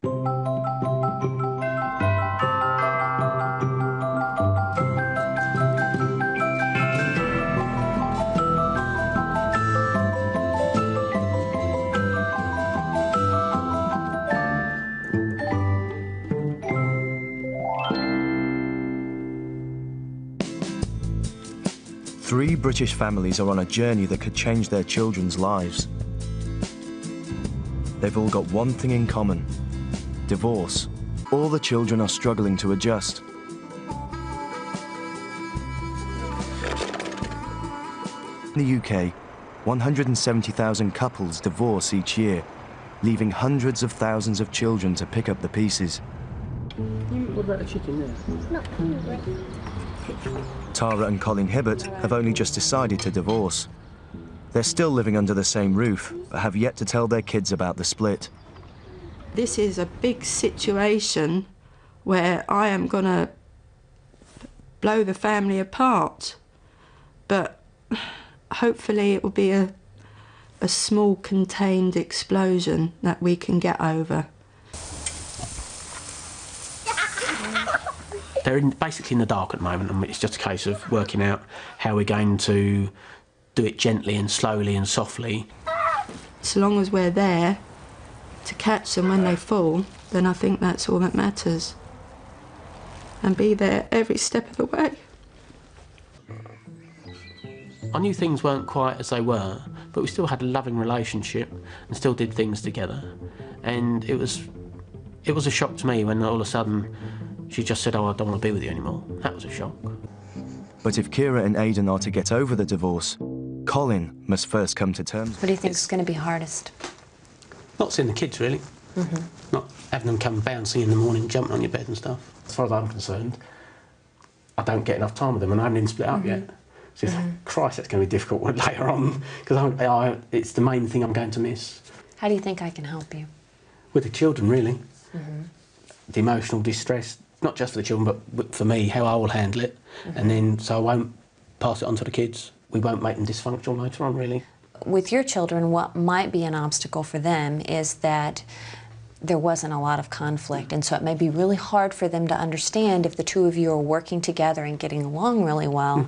Three British families are on a journey that could change their children's lives. They've all got one thing in common: divorce. All the children are struggling to adjust. In the UK, 170,000 couples divorce each year, leaving hundreds of thousands of children to pick up the pieces. What about the chicken there? It's not hungry. Tara and Colin Hibbert have only just decided to divorce. They're still living under the same roof, but have yet to tell their kids about the split. This is a big situation where I am going to blow the family apart, but hopefully it will be a small contained explosion that we can get over. They're basically in the dark at the moment, and it's just a case of working out how we're going to do it gently and slowly and softly. So long as we're there to catch them when they fall, then I think that's all that matters. And be there every step of the way. I knew things weren't quite as they were, but we still had a loving relationship and still did things together. And it was a shock to me when all of a sudden she just said, "Oh, I don't want to be with you anymore." That was a shock. But if Kira and Aidan are to get over the divorce, Colin must first come to terms. What do you think is going to be hardest? Not seeing the kids, really. Not having them come bouncing in the morning, jumping on your bed and stuff. As far as I'm concerned, I don't get enough time with them, and I haven't even split up yet. So, Christ, that's going to be difficult later on, because it's the main thing I'm going to miss. How do you think I can help you? With the children, really. The emotional distress, not just for the children, but for me, how I will handle it. And then, so I won't pass it on to the kids. We won't make them dysfunctional later on, really. With your children, what might be an obstacle for them is that there wasn't a lot of conflict, and so it may be really hard for them to understand if the two of you are working together and getting along really well.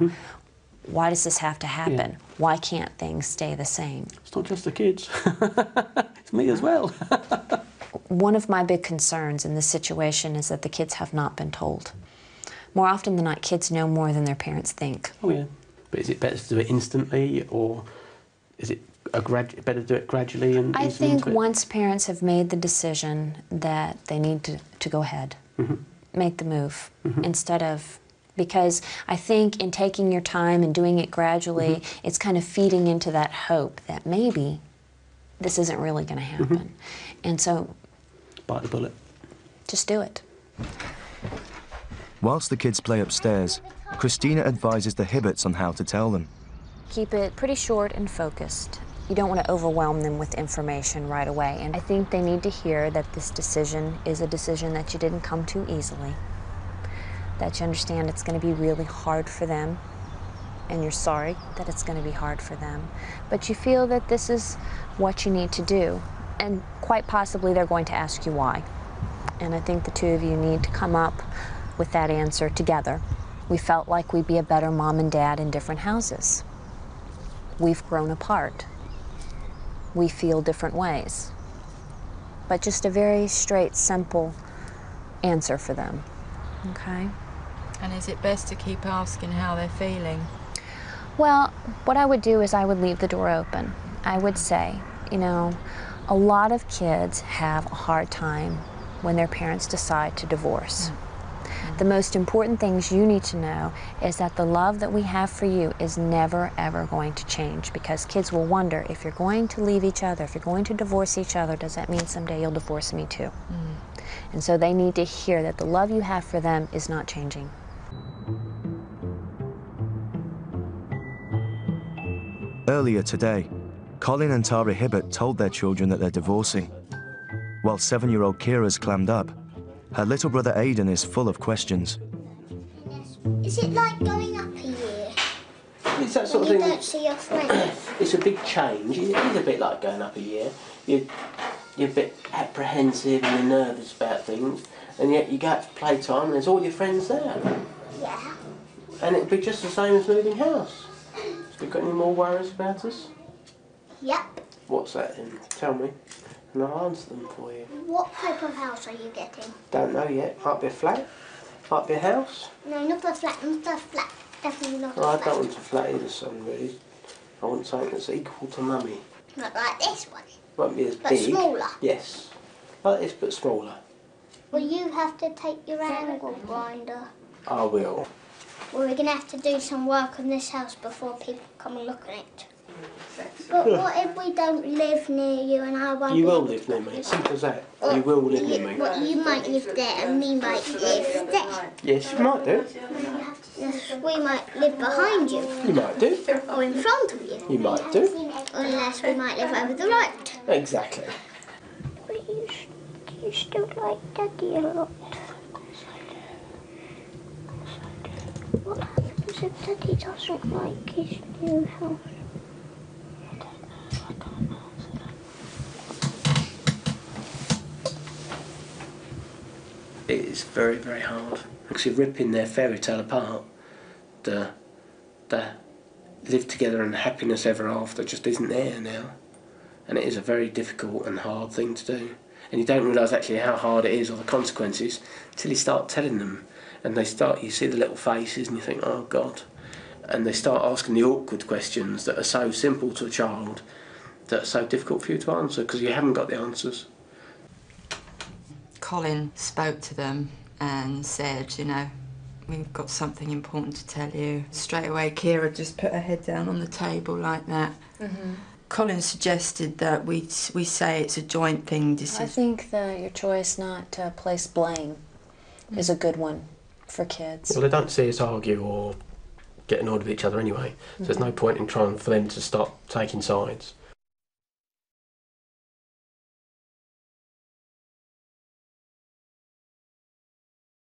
Why does this have to happen? Yeah. Why can't things stay the same? It's not just the kids. It's me as well. One of my big concerns in this situation is that the kids have not been told. More often than not, kids know more than their parents think. Oh, yeah. But is it better to do it instantly, or is it better to do it gradually and I ease them into think it? once parents have made the decision that they need to go ahead, make the move, instead of... Because I think in taking your time and doing it gradually, it's kind of feeding into that hope that maybe this isn't really going to happen. And so... Bite the bullet. Just do it. Whilst the kids play upstairs, Christina advises the Hibberts on how to tell them. Keep it pretty short and focused. You don't want to overwhelm them with information right away. And I think they need to hear that this decision is a decision that you didn't come to easily. That you understand it's going to be really hard for them, and you're sorry that it's going to be hard for them. But you feel that this is what you need to do, and quite possibly they're going to ask you why. And I think the two of you need to come up with that answer together. We felt like we'd be a better mom and dad in different houses. We've grown apart. We feel different ways. But just a very straight, simple answer for them. Okay? And is it best to keep asking how they're feeling? Well, what I would do is I would leave the door open. I would say, you know, a lot of kids have a hard time when their parents decide to divorce. The most important things you need to know is that the love that we have for you is never, ever going to change, because kids will wonder, if you're going to leave each other, if you're going to divorce each other, does that mean someday you'll divorce me too? And so they need to hear that the love you have for them is not changing. Earlier today, Colin and Tara Hibbert told their children that they're divorcing. While 7-year-old Kira's clammed up, her little brother Aidan is full of questions. Is it like going up a year? It's that sort of You thing. don't see your friends. It's a big change. It is a bit like going up a year. you're a bit apprehensive and you're nervous about things, and yet you go out for playtime and there's all your friends there. Yeah. And it'd be just the same as moving house. Have you got any more worries about us? Yep. What's that then? Tell me, and I'll answer them for you. What type of house are you getting? Don't know yet. Might be a flat. Might be a house. No, not a flat, not a flat. Definitely not a Oh, I flat. don't want a flat either, son, really. I want something that's equal to Mummy. Not like this one. Won't be as But big. smaller. Yes. Like this, but smaller. Well, you have to take your angle grinder. I will. Well, we're going to have to do some work on this house before people come and look at it. But what if we don't live near you and I won't You be will able live to- near me. Simple as that. You will live near me. Well, you might live there and we might live there. Yes, you might do. Yes, we might live behind you You might do. or in front of you. You might do. Unless we might live over the road. Exactly. But you still like Daddy a lot. What happens if Daddy doesn't like his new house? It is very, very hard. Because you're ripping their fairy tale apart. The live together and happiness ever after just isn't there now. And it is a very difficult and hard thing to do. And you don't realise actually how hard it is or the consequences until you start telling them. And you see the little faces and you think, oh God. And they start asking the awkward questions that are so simple to a child that are so difficult for you to answer because you haven't got the answers. Colin spoke to them and said, you know, we've got something important to tell you. Straight away, Kira just put her head down on the table like that. Mm-hmm. Colin suggested that we say it's a joint thing. I think that your choice not to place blame is a good one for kids. Well, they don't see us argue or get annoyed with each other anyway, so there's no point in trying for them to stop taking sides.